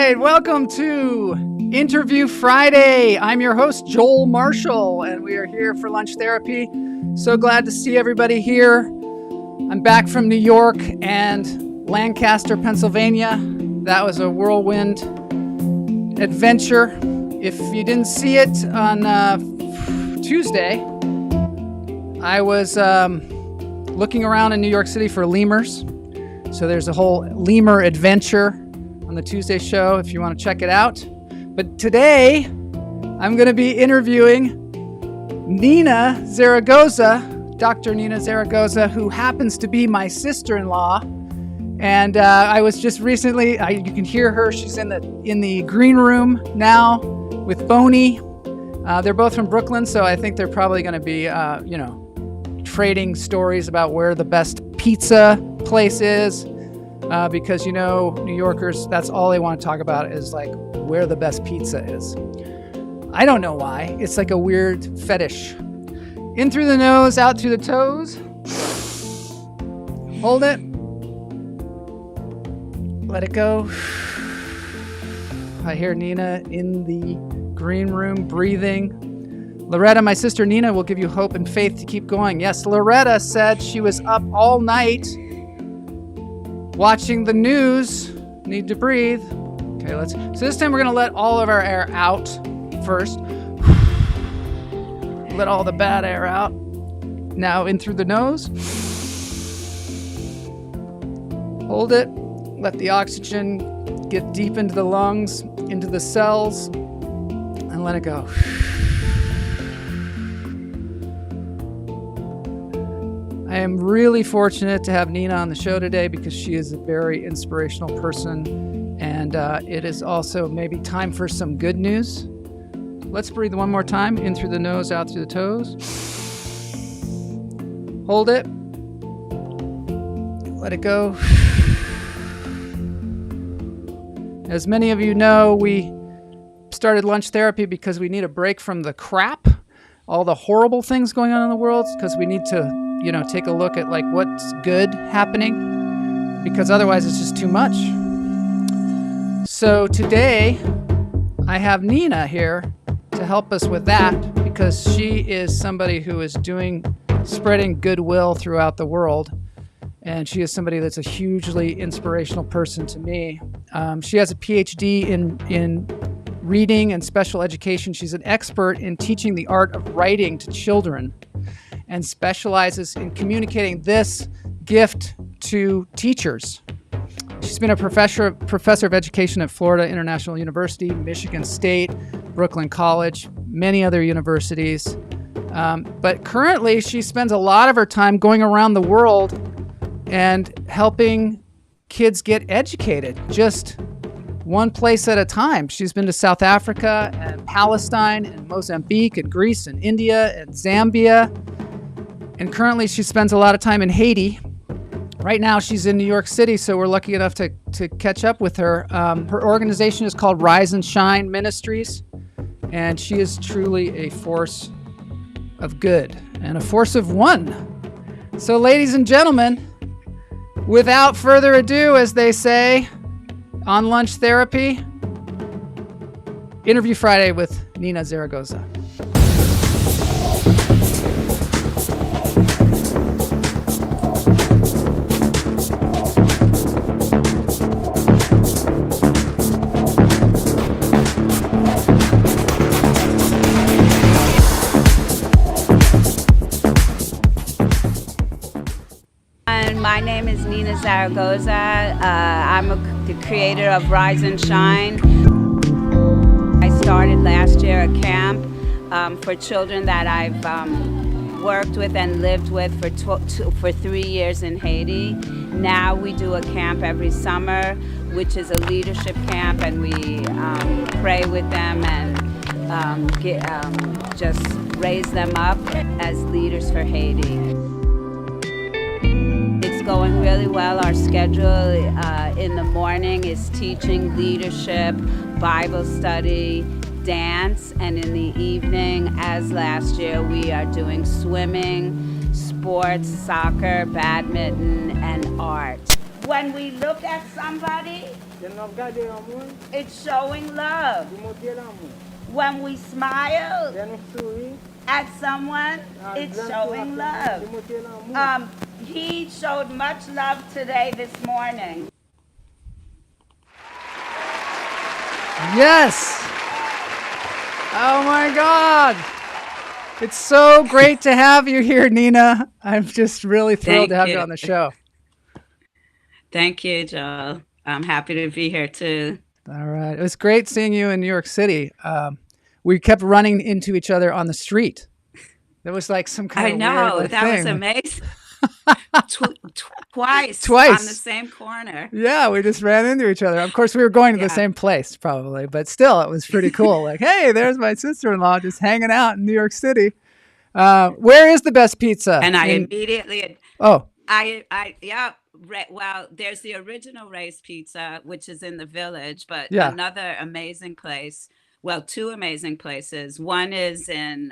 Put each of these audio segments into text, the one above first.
right, welcome to Interview Friday. I'm your host, Joel Marshall, and we are here for lunch therapy. So glad to see everybody here. I'm back from New York and Lancaster, Pennsylvania. That was a whirlwind adventure. If you didn't see it on Tuesday, I was looking around in New York City for lemurs. So there's a whole lemur adventure on the Tuesday show if you want to check it out. But today, I'm going to be interviewing Nina Zaragoza, Dr. Nina Zaragoza, who happens to be my sister-in-law. And I was just recently, you can hear her, she's in the green room now with Boney. They're both from Brooklyn, so I think they're probably going to be, trading stories about where the best pizza place is. Because, New Yorkers, that's all they want to talk about is like where the best pizza is. I don't know why. It's like a weird fetish. In through the nose, out through the toes. Hold it. Let it go. I hear Nina in the green room breathing. Loretta, my sister Nina, will give you hope and faith to keep going. Yes, Loretta said she was up all night watching the news. Need to breathe. Okay, so this time we're going to let all of our air out first. Let all the bad air out. Now in through the nose. Hold it. Let the oxygen get deep into the lungs, into the cells, and let it go. I am really fortunate to have Nina on the show today because she is a very inspirational person, and it is also maybe time for some good news. Let's breathe one more time, in through the nose, out through the toes. Hold it. Let it go. As many of you know, we started lunch therapy because we need a break from the crap, all the horrible things going on in the world, because we need to take a look at like what's good happening, because otherwise it's just too much. So today I have Nina here to help us with that, because she is somebody who is spreading goodwill throughout the world. And she is somebody that's a hugely inspirational person to me. She has a PhD in reading and special education. She's an expert in teaching the art of writing to children, and specializes in communicating this gift to teachers. She's been a professor of education at Florida International University, Michigan State, Brooklyn College, many other universities. But currently, she spends a lot of her time going around the world and helping kids get educated, just one place at a time. She's been to South Africa and Palestine and Mozambique and Greece and India and Zambia. And currently she spends a lot of time in Haiti. Right now she's in New York City, so we're lucky enough to catch up with her. Her organization is called Rise and Shine Ministries, and she is truly a force of good and a force of one. So ladies and gentlemen, without further ado, as they say on Lunch Therapy, Interview Friday with Nina Zaragoza. My name is Nina Zaragoza. I'm the creator of Rise and Shine. I started last year a camp for children that I've worked with and lived with for 3 years in Haiti. Now we do a camp every summer, which is a leadership camp, and we pray with them and just raise them up as leaders for Haiti. Going really well. Our schedule in the morning is teaching, leadership, Bible study, dance, and in the evening, as last year, we are doing swimming, sports, soccer, badminton, and art. When we look at somebody, It's showing love. When we smile at someone, it's showing love. He showed much love today, this morning. Yes. Oh my God. It's so great to have you here, Nina. I'm just really thrilled to have you on the show. Thank you, Joel. I'm happy to be here too. All right. It was great seeing you in New York City. We kept running into each other on the street. There was like some kind of weird that thing. Was amazing. Twice on the same corner. Yeah, we just ran into each other. Of course, we were going to the same place probably, but still, it was pretty cool. Like, hey, there's my sister-in-law just hanging out in New York City. Where is the best pizza? And I immediately. Oh. Well, there's the original Ray's Pizza, which is in the Village, but another amazing place. Well, two amazing places. One is in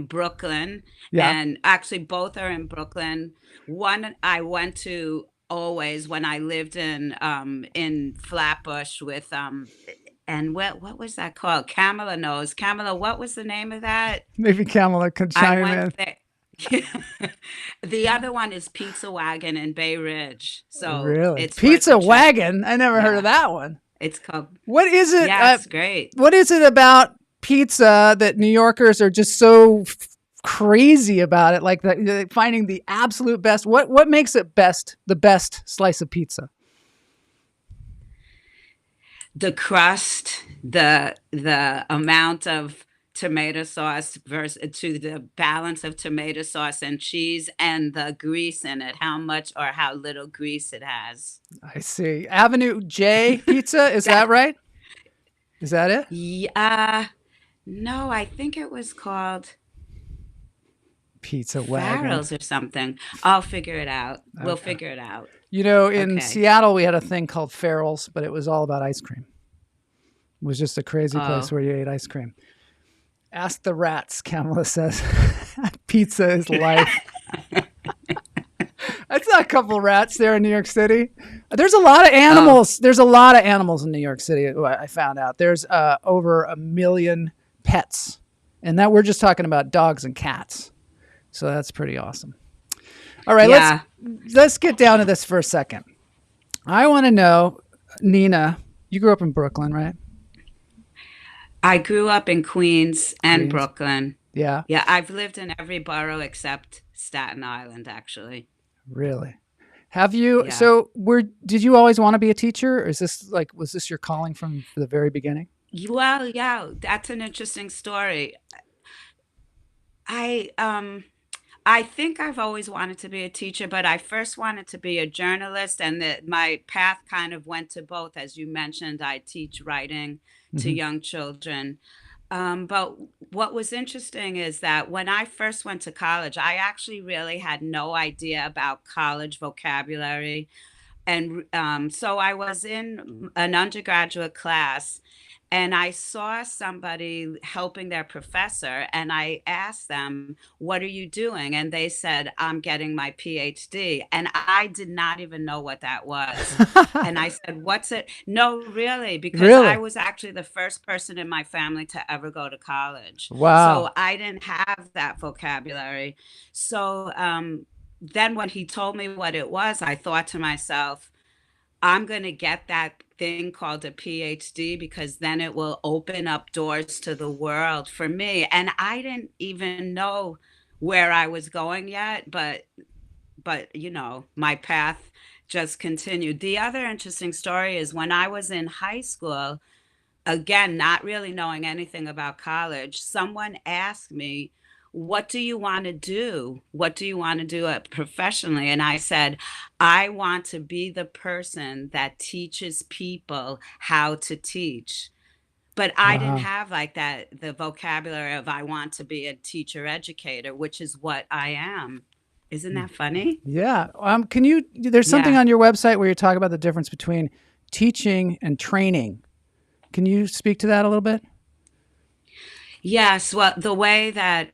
Brooklyn, and actually both are in Brooklyn. One I went to always when I lived in Flatbush with and what was that called? Kamala knows. Kamala, what was the name of that? Maybe Kamala could chime in. The other one is Pizza Wagon in Bay Ridge. So really, it's Pizza Wagon. I never heard of that one. It's called. What is it? Yeah, it's great. What is it about pizza that New Yorkers are just so crazy about it? Like finding the absolute best. What makes it the best slice of pizza? The crust, the amount of tomato sauce to the balance of tomato sauce and cheese, and the grease in it, how much or how little grease it has. I see. Avenue J Pizza, is that right? Is that it? Yeah. No, I think it was called Pizza Wagon. Farrell's or something. I'll figure it out. Okay. We'll figure it out. You know, in Seattle, we had a thing called Farrell's, but it was all about ice cream. It was just a crazy place where you ate ice cream. Ask the rats, Kamala says. Pizza is life. That's not a couple rats there in New York City. There's a lot of animals. There's a lot of animals in New York City, I found out. There's over 1 million pets. And that we're just talking about dogs and cats. So that's pretty awesome. All right, let's get down to this for a second. I want to know, Nina, you grew up in Brooklyn, right? I grew up in Queens and Brooklyn. Yeah. Yeah, I've lived in every borough except Staten Island, actually. Really? Have you? Yeah. So, did you always want to be a teacher, or was this your calling from the very beginning? Well, yeah, that's an interesting story. I think I've always wanted to be a teacher, but I first wanted to be a journalist, and my path kind of went to both. As you mentioned, I teach writing to young children. But what was interesting is that when I first went to college, I actually really had no idea about college vocabulary. And so I was in an undergraduate class, and I saw somebody helping their professor, and I asked them, "What are you doing?" And they said, "I'm getting my PhD." And I did not even know what that was. And I said, "What's it?" No, really, because I was actually the first person in my family to ever go to college. Wow. So I didn't have that vocabulary. So then when he told me what it was, I thought to myself, I'm going to get that thing called a PhD, because then it will open up doors to the world for me. And I didn't even know where I was going yet, but you know, my path just continued. The other interesting story is when I was in high school, again, not really knowing anything about college, someone asked me, "What do you want to do? What do you want to do professionally?" And I said, "I want to be the person that teaches people how to teach." But I didn't have like that, the vocabulary of I want to be a teacher educator, which is what I am. Isn't that funny? Yeah. There's something on your website where you talk about the difference between teaching and training. Can you speak to that a little bit? Yes. Well, the way that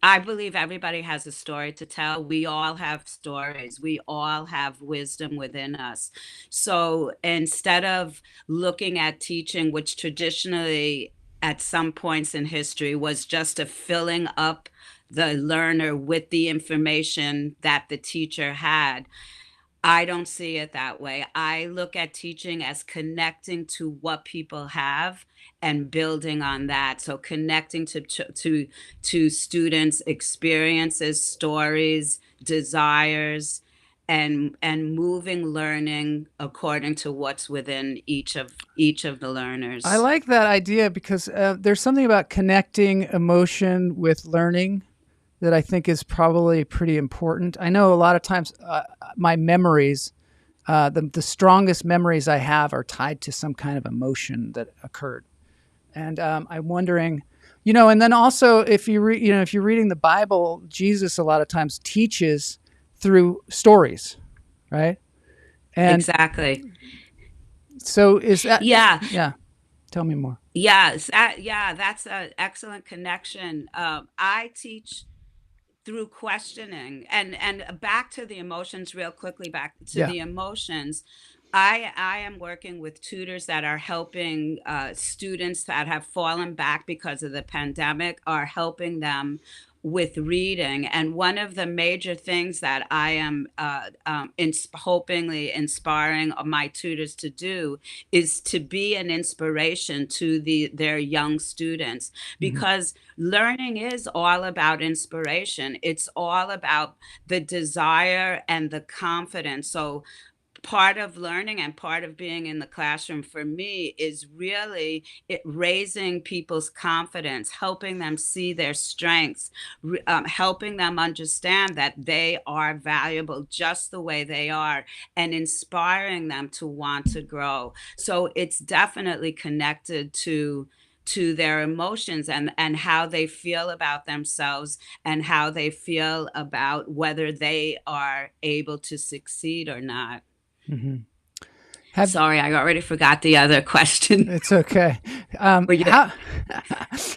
I believe everybody has a story to tell. We all have stories. We all have wisdom within us. So instead of looking at teaching, which traditionally at some points in history was just a filling up the learner with the information that the teacher had, I don't see it that way. I look at teaching as connecting to what people have and building on that. So connecting to students' experiences, stories, desires, and moving learning according to what's within each of the learners. I like that idea because there's something about connecting emotion with learning that I think is probably pretty important. I know a lot of times my memories, the strongest memories I have are tied to some kind of emotion that occurred. And I'm wondering, and then also if if you're reading the Bible, Jesus a lot of times teaches through stories, right? And exactly. so is that, Yeah. Tell me more. Yes. Yeah, that's an excellent connection. I teach through questioning and back to the emotions real quickly, back to Yeah. the emotions. I am working with tutors that are helping students that have fallen back because of the pandemic, are helping them with reading. And one of the major things that I am hopingly inspiring my tutors to do is to be an inspiration to their young students, because learning is all about inspiration. It's all about the desire and the confidence. So part of learning and part of being in the classroom for me is really raising people's confidence, helping them see their strengths, helping them understand that they are valuable just the way they are, and inspiring them to want to grow. So it's definitely connected to their emotions and how they feel about themselves and how they feel about whether they are able to succeed or not. Mm-hmm. Sorry, I already forgot the other question. It's okay. Yeah.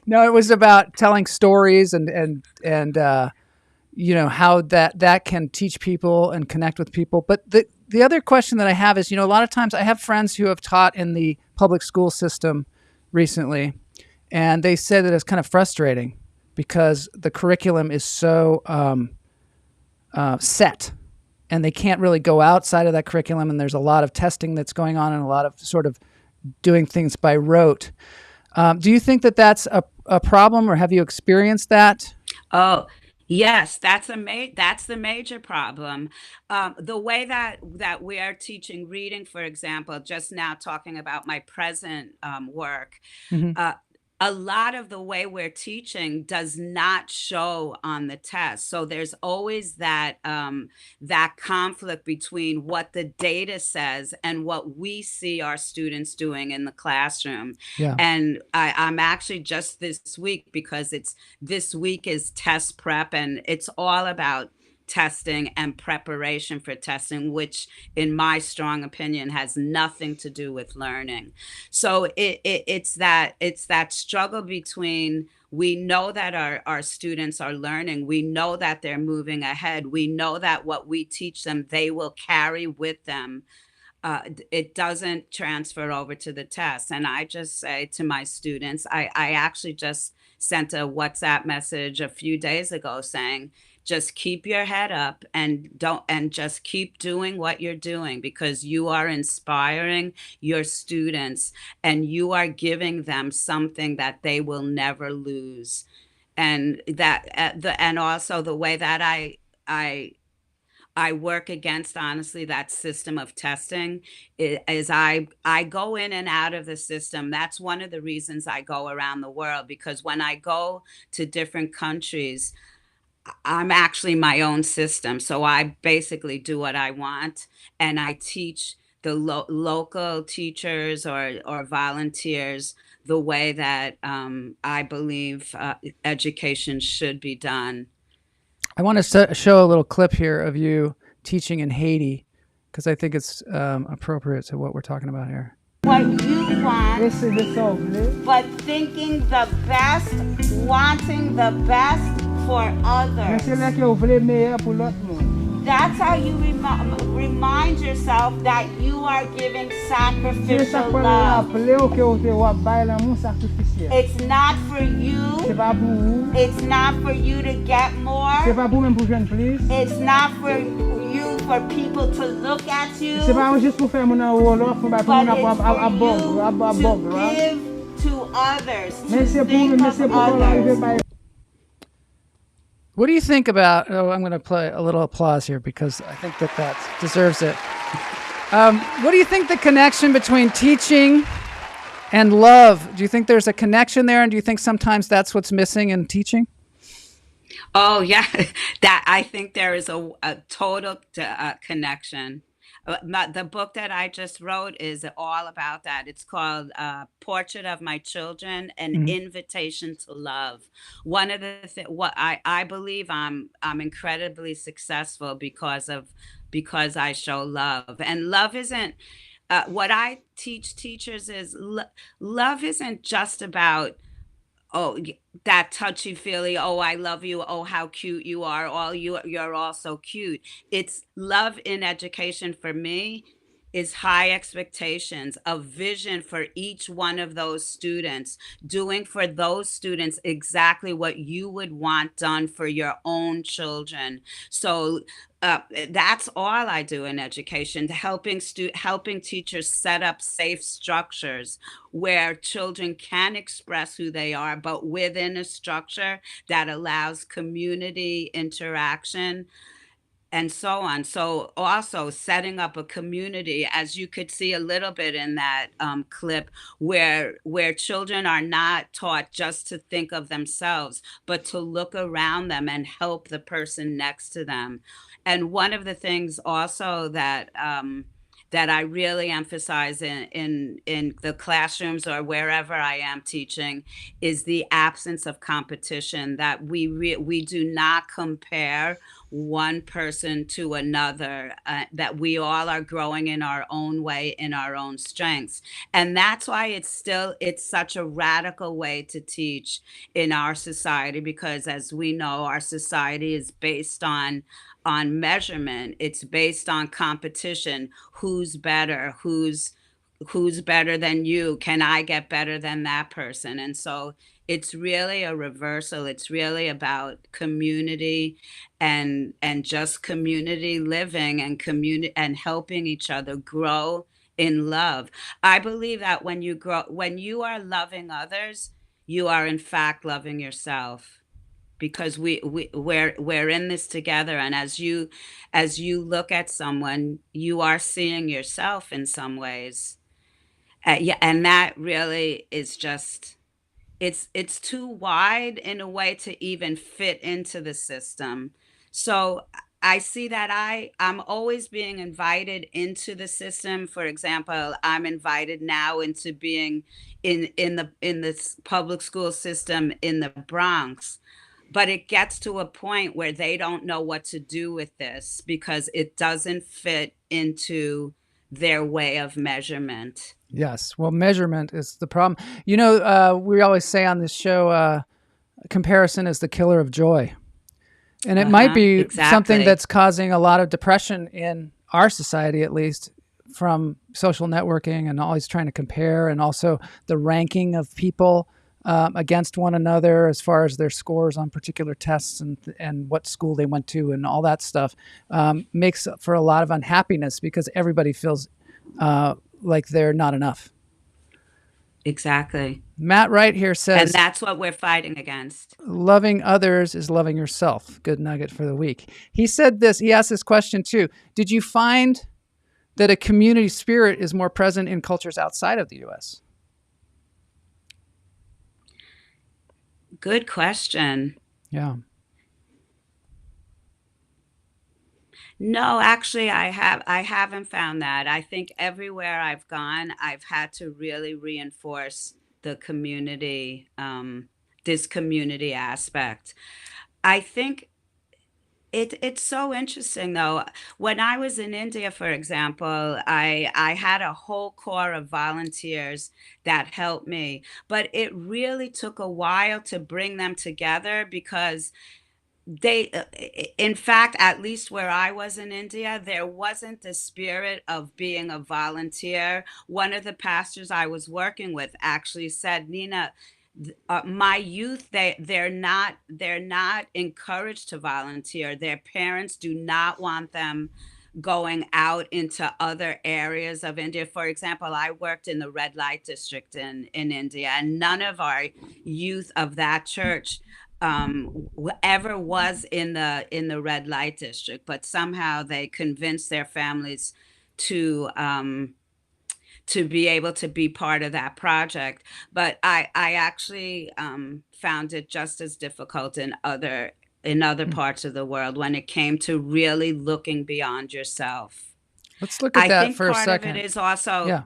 No, it was about telling stories and how that can teach people and connect with people. But the other question that I have is, a lot of times I have friends who have taught in the public school system recently, and they say that it's kind of frustrating because the curriculum is so set. And they can't really go outside of that curriculum, and there's a lot of testing that's going on and a lot of sort of doing things by rote. Do you think that that's a problem, or have you experienced that? Oh, yes, that's the major problem. The way that we are teaching reading, for example, just now talking about my present work, Mm-hmm. uh, a lot of the way we're teaching does not show on the test. So there's always that conflict between what the data says and what we see our students doing in the classroom. Yeah. And I'm actually just this week, because this week is test prep, and it's all about testing and preparation for testing, which in my strong opinion has nothing to do with learning. So it's that struggle between, we know that our students are learning, we know that they're moving ahead, we know that what we teach them they will carry with them. It doesn't transfer over to the test. And I just say to my students, I actually just sent a WhatsApp message a few days ago saying, just keep your head up and just keep doing what you're doing, because you are inspiring your students and you are giving them something that they will never lose. And and also the way that I work against, honestly, that system of testing is I go in and out of the system. That's one of the reasons I go around the world, because when I go to different countries, I'm actually my own system. So I basically do what I want, and I teach the local teachers or volunteers the way that I believe education should be done. I want to show a little clip here of you teaching in Haiti, because I think it's appropriate to what we're talking about here. What you want, but thinking the best, wanting the best for others. That's how you remind yourself that you are giving sacrificial love. It's not for you. It's not for you to get more. It's not for you, for people to look at you. But it's for you to give to others, to think of others. What do you think about? Oh, I'm going to play a little applause here because I think that deserves it. What do you think the connection between teaching and love? Do you think there's a connection there, and do you think sometimes that's what's missing in teaching? Oh yeah, that I think there is a total connection. The book that I just wrote is all about that. It's called Portrait of My Children, an Invitation to Love. One of the what I believe I'm incredibly successful because I show love. And love isn't what I teach teachers is love isn't just about that touchy feely, oh, I love you, oh, how cute you are, you're all so cute. It's love in education for me is high expectations, a vision for each one of those students, doing for those students exactly what you would want done for your own children. So that's all I do in education, helping teachers set up safe structures where children can express who they are, but within a structure that allows community interaction and so on. So also setting up a community, as you could see a little bit in that clip, where children are not taught just to think of themselves, but to look around them and help the person next to them. And one of the things also that that I really emphasize in the classrooms or wherever I am teaching is the absence of competition, that we do not compare one person to another, that we all are growing in our own way, in our own strengths. And that's why it's such a radical way to teach in our society, because as we know, our society is based on measurement. It's based on competition. Who's better? Who's better than you? Can I get better than that person? And so it's really a reversal. It's really about community and just community living and community and helping each other grow in love. I believe that when you are loving others, you are in fact loving yourself, because we're in this together. And as you look at someone, you are seeing yourself in some ways. Yeah, and that really is just it's too wide in a way to even fit into the system. So I see that I'm always being invited into the system. For example, I'm invited now into being in the public school system in the Bronx. But it gets to a point where they don't know what to do with this because it doesn't fit into their way of measurement. Yes. Well, measurement is the problem. You know, we always say on this show, comparison is the killer of joy. And it might be something that's causing a lot of depression in our society, at least, from social networking and always trying to compare, and also the ranking of people against one another as far as their scores on particular tests and what school they went to and all that stuff, makes for a lot of unhappiness because everybody feels like they're not enough. Exactly. Matt Wright here says, and that's what we're fighting against. Loving others is loving yourself. Good nugget for the week. He said this, he asked this question too. Did you find that a community spirit is more present in cultures outside of the U.S.? Good question. Yeah. No, actually, I haven't found that. I think everywhere I've gone, I've had to really reinforce the community, this community aspect. I think it's so interesting, though. When I was in India, for example, I had a whole core of volunteers that helped me, but it really took a while to bring them together because they in fact, at least where I was in India, there wasn't the spirit of being a volunteer. One of the pastors I was working with actually said, Nina, my youth, they're not encouraged to volunteer. Their parents do not want them going out into other areas of India. For example, I worked in the red light district in India, and none of our youth of that church ever was in the red light district, but somehow they convinced their families to to be able to be part of that project. But I actually found it just as difficult in other Hmm. parts of the world when it came to really looking beyond yourself. Let's look at I that think for a part of it second. is also, Yeah.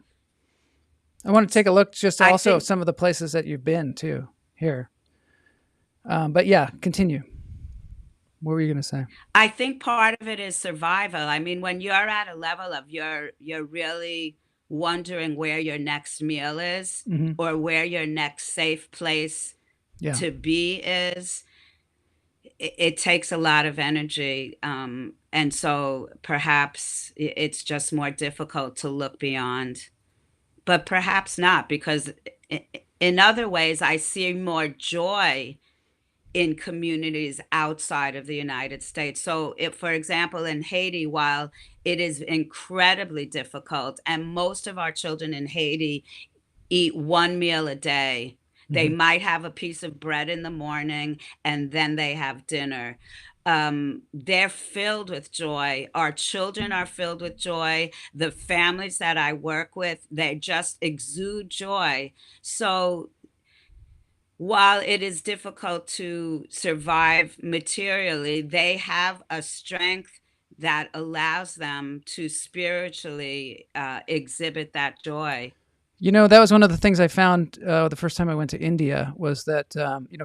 I want to take a look just I also at think some of the places that you've been too here. But yeah, continue. What were you going to say? I think part of it is survival. I mean, when you're at a level of you're really wondering where your next meal is Hmm. or where your next safe place Yeah. to be is, it takes a lot of energy. And so perhaps it's just more difficult to look beyond, but perhaps not, because in other ways, I see more joy in communities outside of the United States. So, if, for example, in Haiti, while it is incredibly difficult, and most of our children in Haiti eat one meal a day. They Hmm. might have a piece of bread in the morning and then they have dinner. They're filled with joy. Our children are filled with joy. The families that I work with, they just exude joy. So while it is difficult to survive materially, they have a strength that allows them to spiritually exhibit that joy. That was one of the things I found the first time I went to India was that,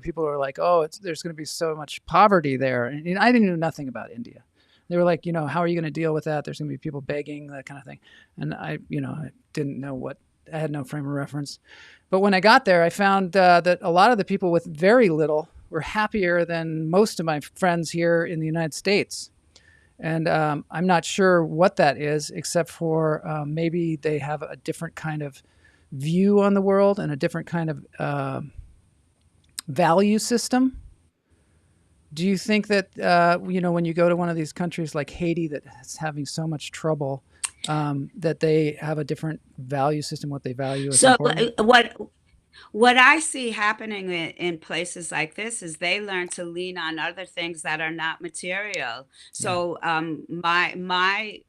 people were like, oh, there's going to be so much poverty there. And I didn't know nothing about India. They were like, how are you going to deal with that? There's going to be people begging, that kind of thing. And I didn't know I had no frame of reference. But when I got there, I found that a lot of the people with very little were happier than most of my friends here in the United States. And I'm not sure what that is, except for maybe they have a different kind of view on the world and a different kind of value system. Do you think that when you go to one of these countries like Haiti that's having so much trouble, that they have a different value system, what they value as So important? what I see happening in places like this is they learn to lean on other things that are not material. Yeah. So my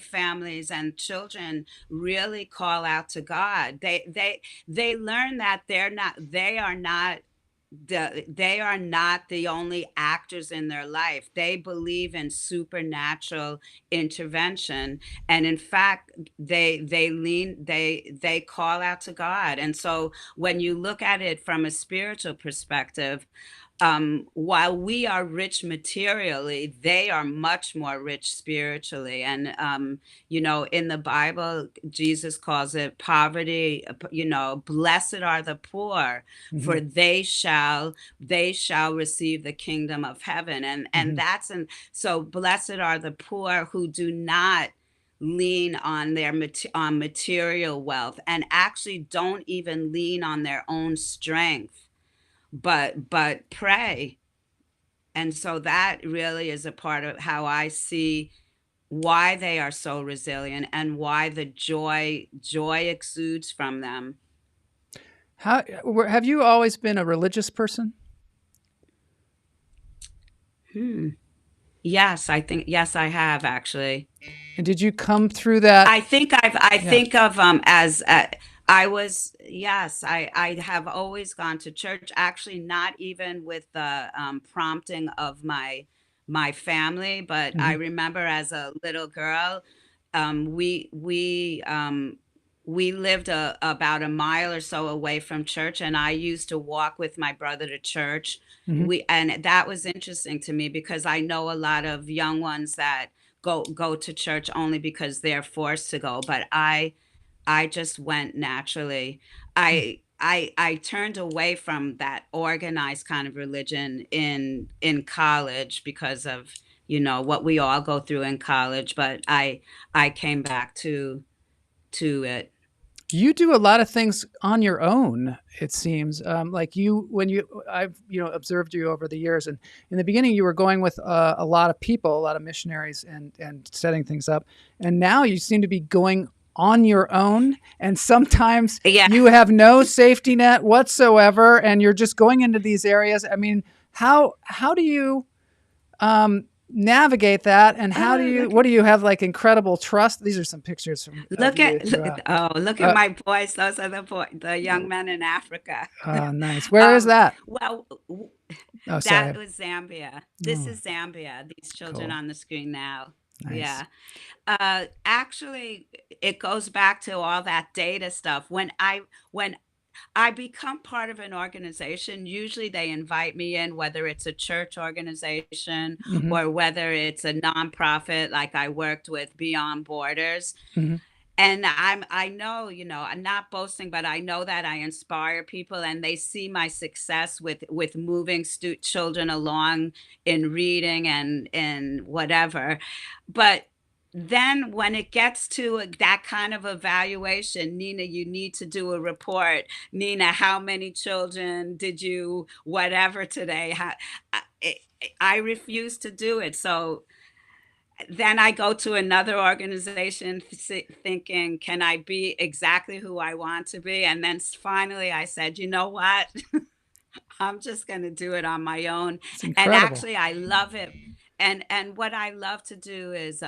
families and children really call out to God. They learn that they are not the only actors in their life. They believe in supernatural intervention, and in fact, they call out to God. And so, when you look at it from a spiritual perspective, while we are rich materially, they are much more rich spiritually. And in the Bible, Jesus calls it poverty. Blessed are the poor, Hmm. for they shall receive the kingdom of heaven. And Hmm. so blessed are the poor who do not lean on on material wealth, and actually don't even lean on their own strength, but pray. And so that really is a part of how I see why they are so resilient and why the joy exudes from them. Have you always been a religious person? Hmm. Yes, yes, I have actually. And did you come through that? I Yeah. think of as I was, yes, I have always gone to church, actually not even with the prompting of my family, but I Hmm. remember as a little girl, we lived about a mile or so away from church, and I used to walk with my brother to church. Hmm. And that was interesting to me because I know a lot of young ones that go to church only because they're forced to go, but I just went naturally. I I turned away from that organized kind of religion in college because of, you know, what we all go through in college, but I came back to it. You do a lot of things on your own, it seems. Like you, when you, I've observed you over the years, and in the beginning you were going with a lot of people, a lot of missionaries, and setting things up, and now you seem to be going on your own, and sometimes Yeah. you have no safety net whatsoever, and you're just going into these areas. I mean, how do you navigate that, and how do you, what do you have, like, incredible trust? These are some pictures from of Look you at look throughout. at oh, look at Uh, my boys. Those are the young men in Africa. Nice. Where is that? Well, Oh, that sorry. was Zambia. This Oh, is Zambia. These children cool. on the screen now. Nice. Yeah. Actually, it goes back to all that data stuff. When I become part of an organization, usually they invite me in, whether it's a church organization Hmm. or whether it's a nonprofit, like I worked with Beyond Borders. Hmm. And I know, you know, I'm not boasting, but I know that I inspire people, and they see my success with moving children along in reading and whatever. But then when it gets to that kind of evaluation, Nina, you need to do a report. Nina, how many children did you whatever today? I, I refuse to do it. So then I go to another organization thinking, can I be exactly who I want to be? And then finally I said, you know what? I'm just going to do it on my own. It's And incredible. actually I love it. And what I love to do is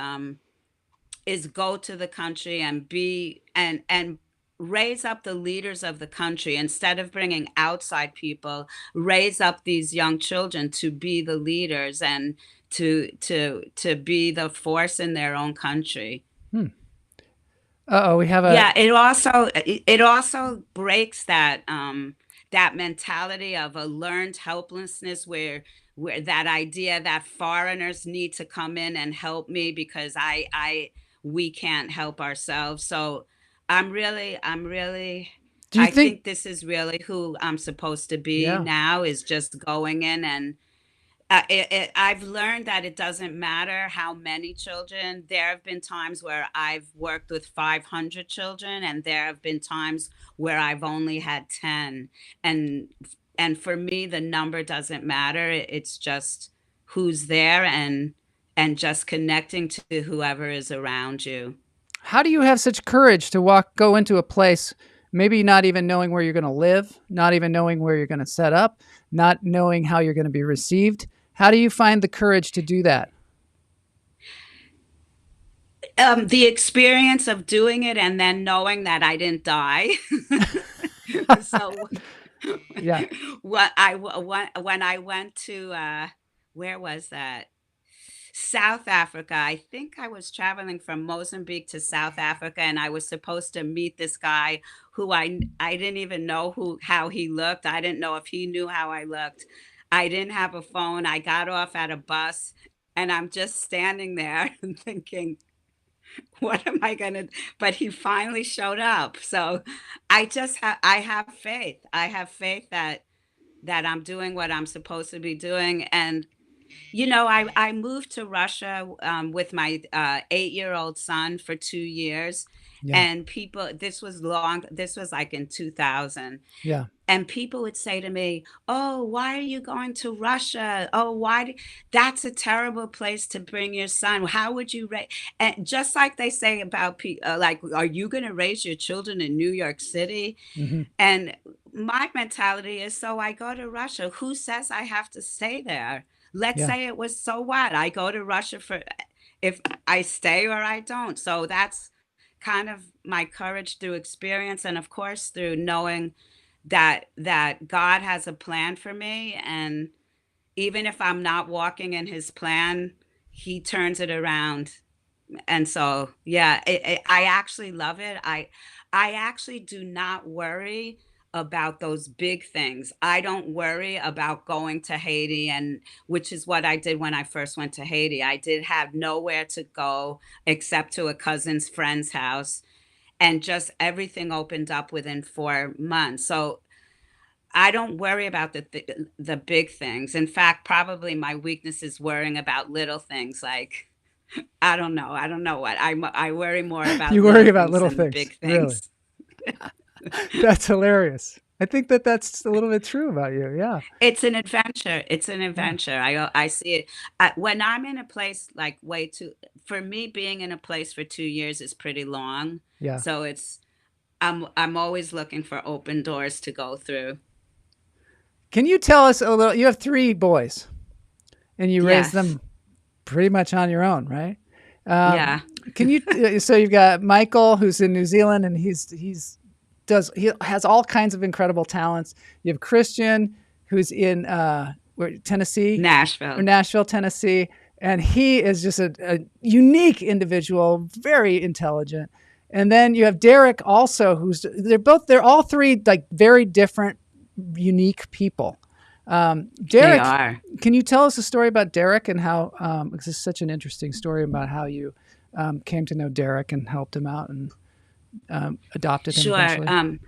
go to the country and be and raise up the leaders of the country. Instead of bringing outside people, raise up these young children to be the leaders and to be the force in their own country. Hmm. Uh-oh, we have a. Yeah, it also breaks that mentality of a learned helplessness, where that idea that foreigners need to come in and help me because I we can't help ourselves. So I'm really Do you I think? think this is really who I'm supposed to be Yeah. now, is just going in and I've learned that it doesn't matter how many children. There have been times where I've worked with 500 children, and there have been times where I've only had 10. And and for me, the number doesn't matter. It's just who's there, and just connecting to whoever is around you. How do you have such courage to go into a place, maybe not even knowing where you're going to live, not even knowing where you're going to set up, not knowing how you're going to be received? How do you find the courage to do that? The experience of doing it and then knowing that I didn't die. So Yeah. when I went to where was that? South Africa. I think I was traveling from Mozambique to South Africa, and I was supposed to meet this guy who I didn't even know how he looked. I didn't know if he knew how I looked. I didn't have a phone. I got off at a bus, and I'm just standing there and thinking, what am I gonna? But he finally showed up. So I have faith. I have faith that I'm doing what I'm supposed to be doing. And you know, I moved to Russia with my 8-year-old son for 2 years. Yeah. And this was like in 2000. Yeah. And people would say to me, "Oh, why are you going to Russia? Oh, that's a terrible place to bring your son. How would you raise?" And just like they say about like, "Are you going to raise your children in New York City?" Hmm. And my mentality is, so I go to Russia. Who says I have to stay there? Let's Yeah. say it was, so what? I go to Russia for if I stay or I don't. So that's kind of my courage through experience, and of course through knowing that God has a plan for me, and even if I'm not walking in his plan, he turns it around. And so, yeah, I actually love it. I actually do not worry about those big things. I don't worry about going to Haiti, and which is what I did when I first went to Haiti. I did have nowhere to go except to a cousin's friend's house. and just everything opened up within 4 months. So I don't worry about the big things. In fact, probably my weakness is worrying about little things like I don't know. I don't know what. I worry more about You little worry about things little than the things, big really. things. That's hilarious. I think that that's a little bit true about you. Yeah. It's an adventure. It's an Yeah. adventure. I see it. When I'm in a place like way too, for me, being in a place for 2 years is pretty long. Yeah. So I'm always looking for open doors to go through. Can you tell us a little? You have 3 boys, and you raised Yes. them pretty much on your own, right? Yeah. Can you? So you've got Michael, who's in New Zealand, and he has all kinds of incredible talents. You have Christian, who's in Tennessee or Nashville. Nashville, Tennessee, and he is just a unique individual, very intelligent. And then you have Derek also, they're all 3 like very different, unique people. They Derek, are. can you tell us a story about Derek and how, this is such an interesting story about how you came to know Derek and helped him out and adopted him Sure. eventually?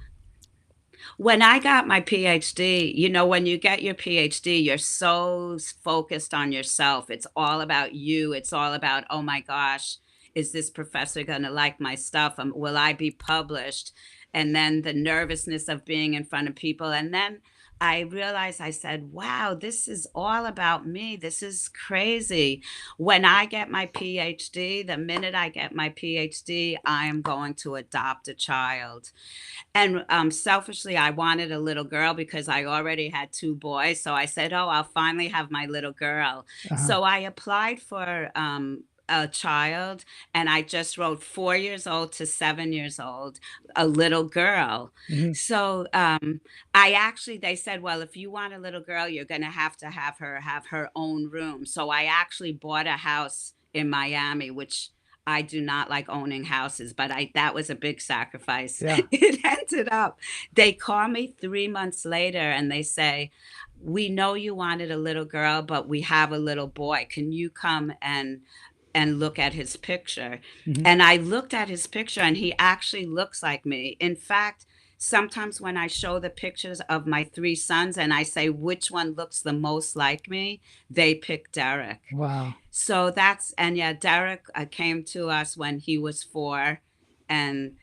When I got my PhD, when you get your PhD, you're so focused on yourself. It's all about you. It's all about, oh my gosh, is this professor going to like my stuff? Will I be published? And then the nervousness of being in front of people. And then I realized, I said, wow, this is all about me. This is crazy. When I get my PhD, the minute I get my PhD, I am going to adopt a child. And selfishly, I wanted a little girl because I already had 2 boys. So I said, oh, I'll finally have my little girl. Uh-huh. So I applied for a child, and I just wrote 4 years old to 7 years old, a little girl. Hmm. So they said, well, if you want a little girl, you're going to have her have her own room. So I actually bought a house in Miami, which I do not like owning houses, but that was a big sacrifice. Yeah. It ended up, they call me 3 months later and they say, we know you wanted a little girl, but we have a little boy. Can you come and look at his picture? Hmm. And I looked at his picture and he actually looks like me. In fact, sometimes when I show the pictures of my 3 sons and I say which one looks the most like me, they pick Derek. Wow. So Derek came to us when he was 4, and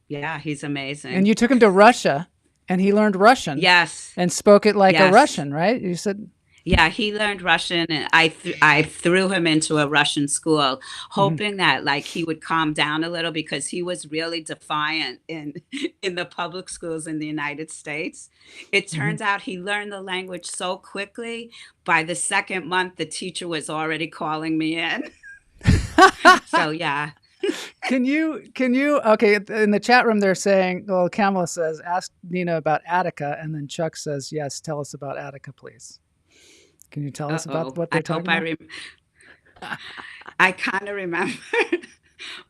he's amazing. And you took him to Russia, and he learned Russian. Yes. And spoke it like a Yes. Russian, right? You said. Yeah, he learned Russian, and I threw him into a Russian school, hoping that like he would calm down a little because he was really defiant in in the public schools in the United States. It turns out he learned the language so quickly. By the second month, the teacher was already calling me in. So yeah. Can you, okay, in the chat room they're saying, well, Kamala says, ask Nina about Attica, and then Chuck says, yes, tell us about Attica, please. Can you tell us about what they're talking about? I kind of remember,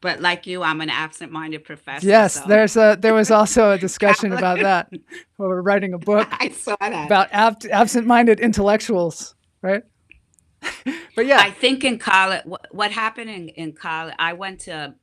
but like you, I'm an absent-minded professor. Yes, so. there was also a discussion about that. Well, we're writing a book I saw that. about absent-minded intellectuals, right? But yeah, I think in college, what happened in college, I went to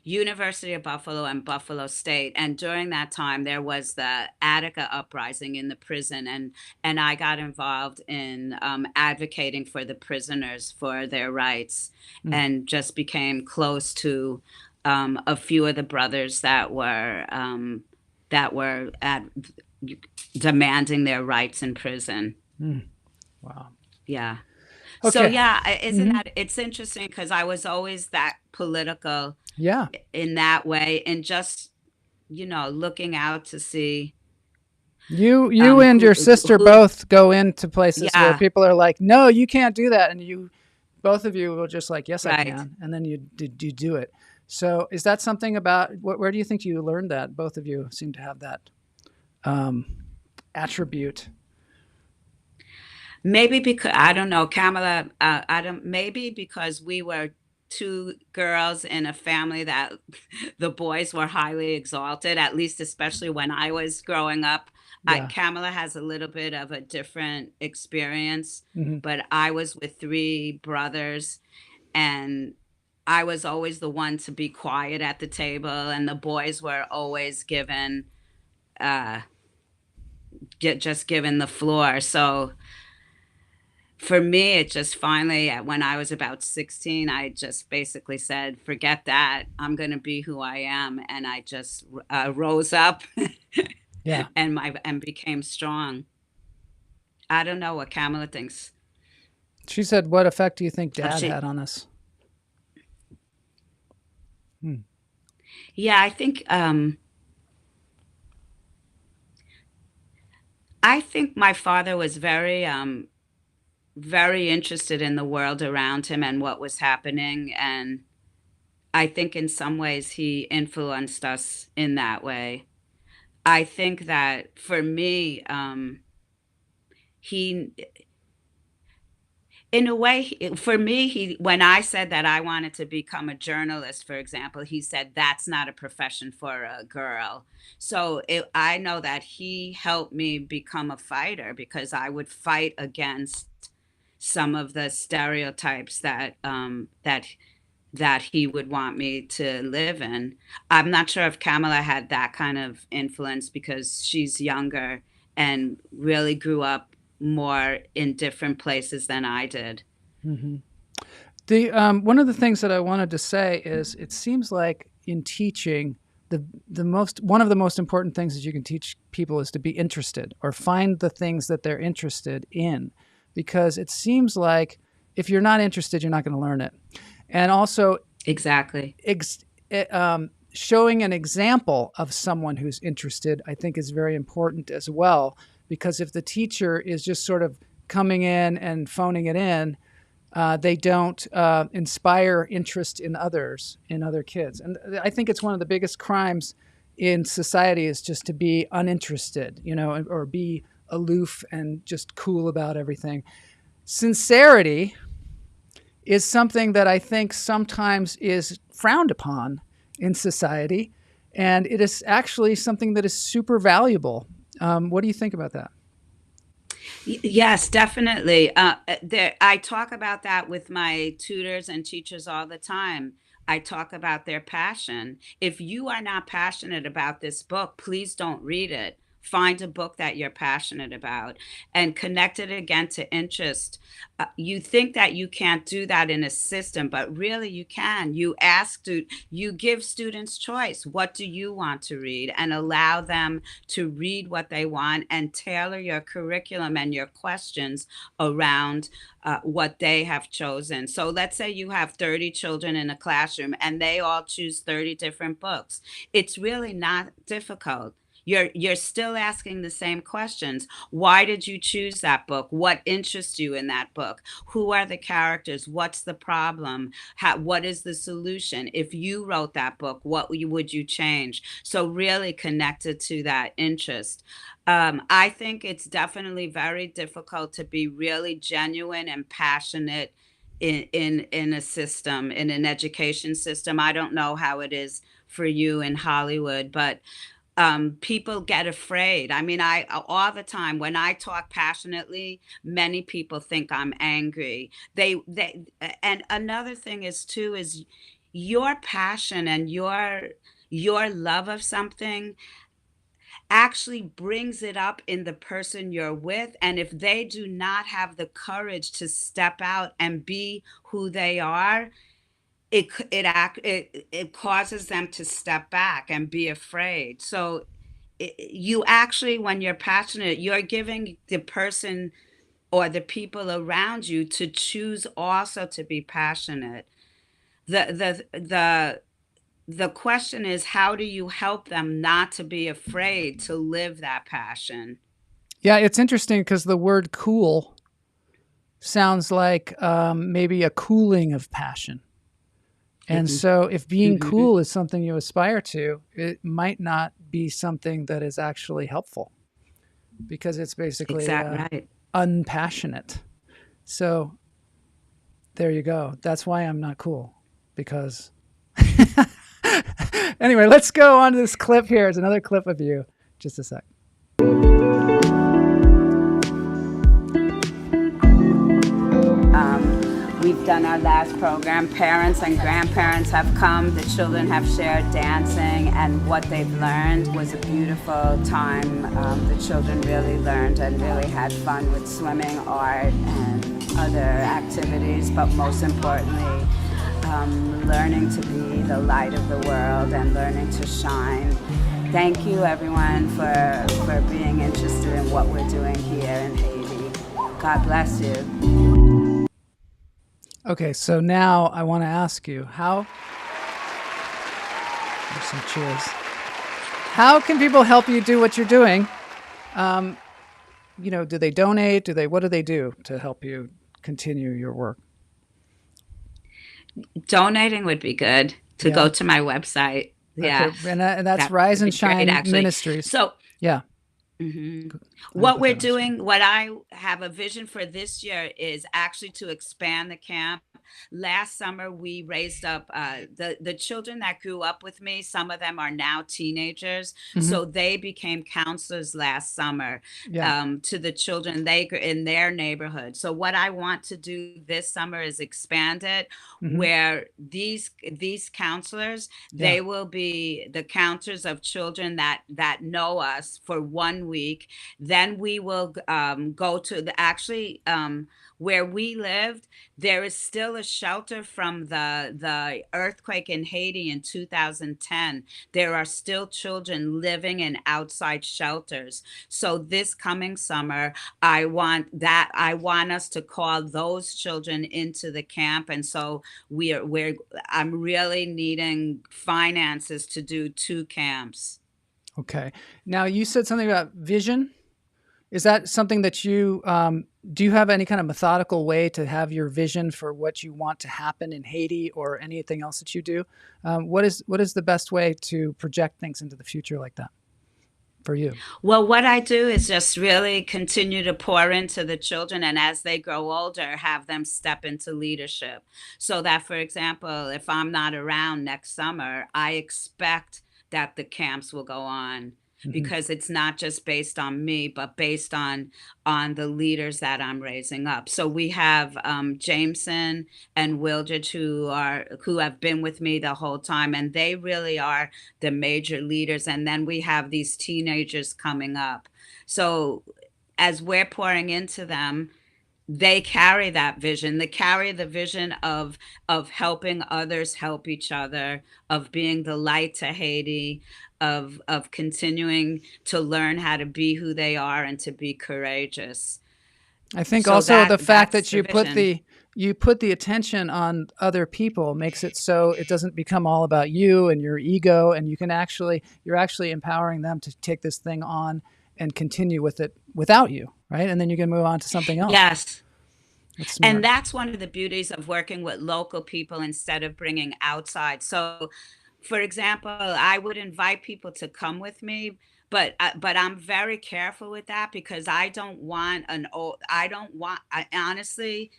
University of Buffalo and Buffalo State, and during that time there was the Attica uprising in the prison, and I got involved in advocating for the prisoners for their rights, and just became close to a few of the brothers that were demanding their rights in prison. Wow. Yeah. Okay. So yeah, isn't that, it's interesting because I was always that political Yeah. in that way, and just, looking out to see. You and your sister both go into places where Yeah. people are like, no, you can't do that. And both of you will just like, yes, I Right. can. And then you do it. So is that something about, where do you think you learned that? Both of you seem to have that attribute. Maybe because, I don't know, Kamala, maybe because we were 2 girls in a family that the boys were highly exalted, at least especially when I was growing up. Yeah. Kamala has a little bit of a different experience, Mhm. but I was with 3 brothers, and I was always the one to be quiet at the table, and the boys were always given just given the floor. So for me, it just finally, when I was about 16, I just basically said, forget that. I'm going to be who I am. And I just rose up Yeah. and became strong. I don't know what Kamala thinks. She said, what effect do you think Dad She- had on us? Yeah, I think my father was very interested in the world around him and what was happening. And I think in some ways he influenced us in that way. I think that for me, he, in a way, for me, when I said that I wanted to become a journalist, for example, he said that's not a profession for a girl. So I know that he helped me become a fighter because I would fight against some of the stereotypes that he would want me to live in. I'm not sure if Kamala had that kind of influence because she's younger and really grew up more in different places than I did. Mm-hmm. The one of the things that I wanted to say is it seems like in teaching, one of the most important things that you can teach people is to be interested or find the things that they're interested in, because it seems like if you're not interested, you're not going to learn it. And also, exactly, showing an example of someone who's interested, I think, is very important as well. Because if the teacher is just sort of coming in and phoning it in, they don't inspire interest in others, in other kids. And I think it's one of the biggest crimes in society is just to be uninterested, or be aloof and just cool about everything. Sincerity is something that I think sometimes is frowned upon in society, and it is actually something that is super valuable. What do you think about that? Yes, definitely. I talk about that with my tutors and teachers all the time. I talk about their passion. If you are not passionate about this book, please don't read it. Find a book that you're passionate about and connect it again to interest. You think that you can't do that in a system, but really you can. You give students choice. What do you want to read? And allow them to read what they want and tailor your curriculum and your questions around what they have chosen. So let's say you have 30 children in a classroom and they all choose 30 different books. It's really not difficult. You're still asking the same questions. Why did you choose that book? What interests you in that book? Who are the characters? What's the problem? What is the solution? If you wrote that book, what would you change? So really connected to that interest. I think it's definitely very difficult to be really genuine and passionate in a system, in an education system. I don't know how it is for you in Hollywood, but people get afraid. I mean, I all the time when I talk passionately, many people think I'm angry. And another thing is too is your passion and your love of something actually brings it up in the person you're with. And if they do not have the courage to step out and be who they are, it causes them to step back and be afraid. So you actually, when you're passionate, you're giving the person or the people around you to choose also to be passionate. The question is, how do you help them not to be afraid to live that passion? Yeah, it's interesting because the word cool sounds like maybe a cooling of passion. And so if being cool is something you aspire to, it might not be something that is actually helpful because it's basically right. unpassionate. So there you go. That's why I'm not cool, because anyway, let's go on to this clip here. It's another clip of you. Just a sec. We've done our last program. Parents and grandparents have come. The children have shared dancing, and what they've learned was a beautiful time. The children really learned and really had fun with swimming, art, and other activities, but most importantly, learning to be the light of the world and learning to shine. Thank you, everyone, for being interested in what we're doing here in Haiti. God bless you. Okay, so now I want to ask you, there's some cheers. How can people help you do what you're doing? Do they donate? What do they do to help you continue your work? Donating would be good to go to my website. Yeah. Okay. And that's Rise and Shine Ministries. So, yeah. Mm-hmm. What we're doing, what I have a vision for this year is actually to expand the camp. Last summer, we raised up the children that grew up with me. Some of them are now teenagers. Mm-hmm. So they became counselors last summer to the children in their neighborhood. So what I want to do this summer is expand it, mm-hmm. where these counselors, they will be the counselors of children that know us for 1 week. Then we will go to where we lived. There is still a shelter from the earthquake in Haiti in 2010. There are still children living in outside shelters. So this coming summer, I want us to call those children into the camp. And so I'm really needing finances to do 2 camps. Okay. Now you said something about vision. Is that something that you, do you have any kind of methodical way to have your vision for what you want to happen in Haiti or anything else that you do? What is the best way to project things into the future like that for you? Well, what I do is just really continue to pour into the children, and as they grow older, have them step into leadership. So that, for example, if I'm not around next summer, I expect that the camps will go on. Mm-hmm. Because it's not just based on me, but based on the leaders that I'm raising up. So we have Jameson and Wildred who have been with me the whole time, and they really are the major leaders. And then we have these teenagers coming up. So as we're pouring into them, they carry that vision. They carry the vision of helping others help each other, of being the light to Haiti, of continuing to learn how to be who they are and to be courageous. I think so also the fact that you put the attention on other people makes it so it doesn't become all about you and your ego, and you're actually empowering them to take this thing on and continue with it without you, right? And then you can move on to something else. Yes. And that's one of the beauties of working with local people instead of bringing outside. So, for example, I would invite people to come with me, but I'm very careful with that because honestly,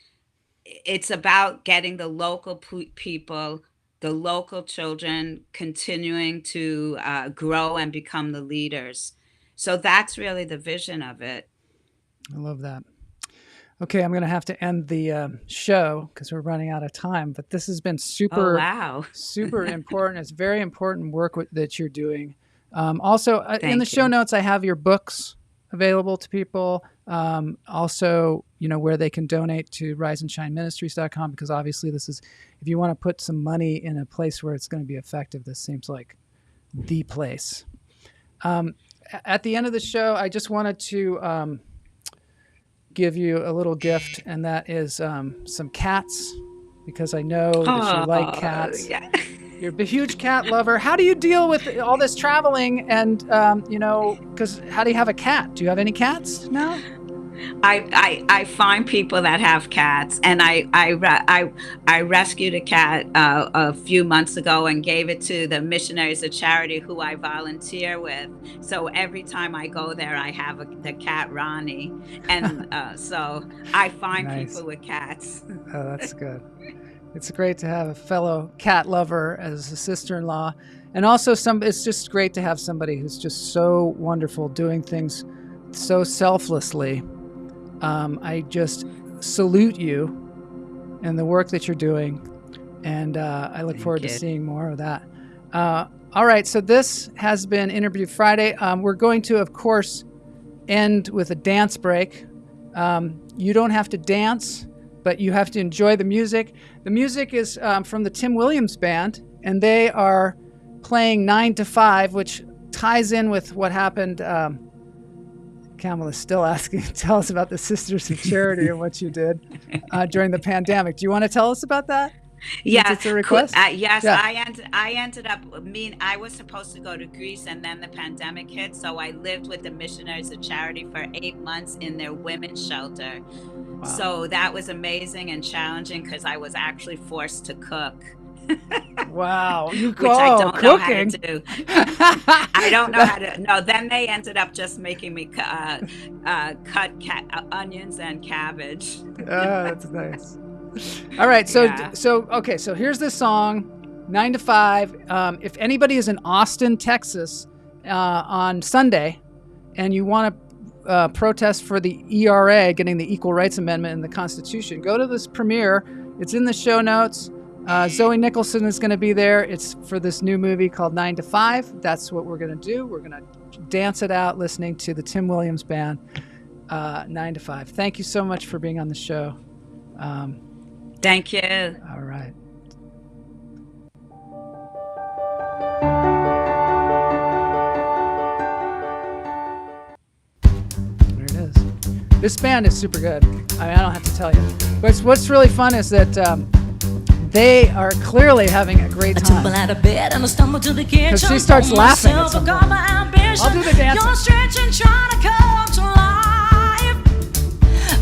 it's about getting the local people, the local children continuing to grow and become the leaders. So that's really the vision of it. I love that. Okay, I'm going to have to end the show because we're running out of time. But this has been super important. It's very important work that you're doing. Also, in the show notes, I have your books available to people. Also, where they can donate to riseandshineministries.com, because obviously if you want to put some money in a place where it's going to be effective, this seems like the place. At the end of the show, I just wanted to give you a little gift, and that is some cats, because I know that you like cats. Yeah. You're a huge cat lover. How do you deal with all this traveling and, because how do you have a cat? Do you have any cats now? I find people that have cats, and I rescued a cat a few months ago and gave it to the Missionaries of Charity who I volunteer with. So every time I go there, I have the cat Ronnie, and so I find people with cats. Oh, that's good. It's great to have a fellow cat lover as a sister-in-law, and also it's just great to have somebody who's just so wonderful, doing things so selflessly. I just salute you and the work that you're doing. And I look forward to seeing more of that. All right, so this has been Interview Friday. We're going to, of course, end with a dance break. You don't have to dance, but you have to enjoy the music. The music is from the Tim Williams Band, and they are playing 9 to 5, which ties in with what happened. Camel is still asking, tell us about the Sisters of Charity and what you did during the pandemic. Do you want to tell us about that? Yeah, it's a request. Yes, yeah. I ended up. I was supposed to go to Greece, and then the pandemic hit. So I lived with the Missionaries of Charity for 8 months in their women's shelter. Wow. So that was amazing and challenging because I was actually forced to cook. Wow, you which I don't cooking. know how to do. I don't know how to. No, then they ended up just making me cut onions and cabbage. Oh, that's nice. All right, so here's the song, 9 to 5. If anybody is in Austin, Texas, on Sunday, and you want to protest for the ERA, getting the Equal Rights Amendment in the Constitution, go to this premiere. It's in the show notes. Zoe Nicholson is going to be there. It's for this new movie called 9 to 5. That's what we're going to do. We're going to dance it out listening to the Tim Williams Band, 9 to 5. Thank you so much for being on the show. Thank you. All right. There it is. This band is super good. I mean, I don't have to tell you. But what's really fun is that they are clearly having a great time. I tumble out of bed and I stumble to the kitchen. Because she starts laughing at some point. I'll do the dancing. You're stretching, trying to come to life.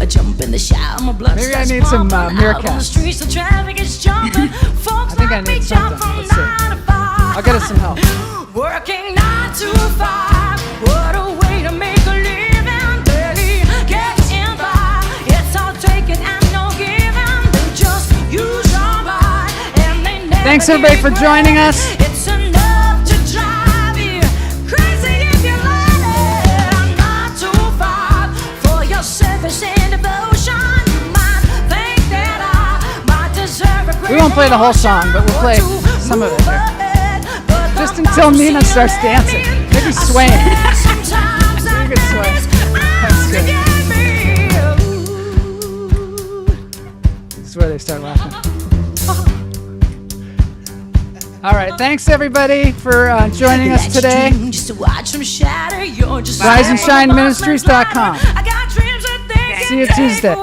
I jump in the shower, my blood Maybe I need some meerkats. On the streets, the traffic is jumping. Folks I think I like need me jump something. from Let's see. 9 to 5. I'll get us some help. Working 9 to 5. What a way to make a living. Barely getting by. It's all taken and no giving. They just use your mind and they never. Thanks everybody for joining us. It's enough to drive you crazy if you let it. I'm 9 to 5 for your service and devotion. You might think that I might deserve a great. We won't play the whole song, but we'll play some of it here. Just until Nina starts dancing. Maybe swaying. You can sway. That's good. This is where they start laughing. All right, thanks everybody for joining us today. riseandshineministries.com. See you Tuesday.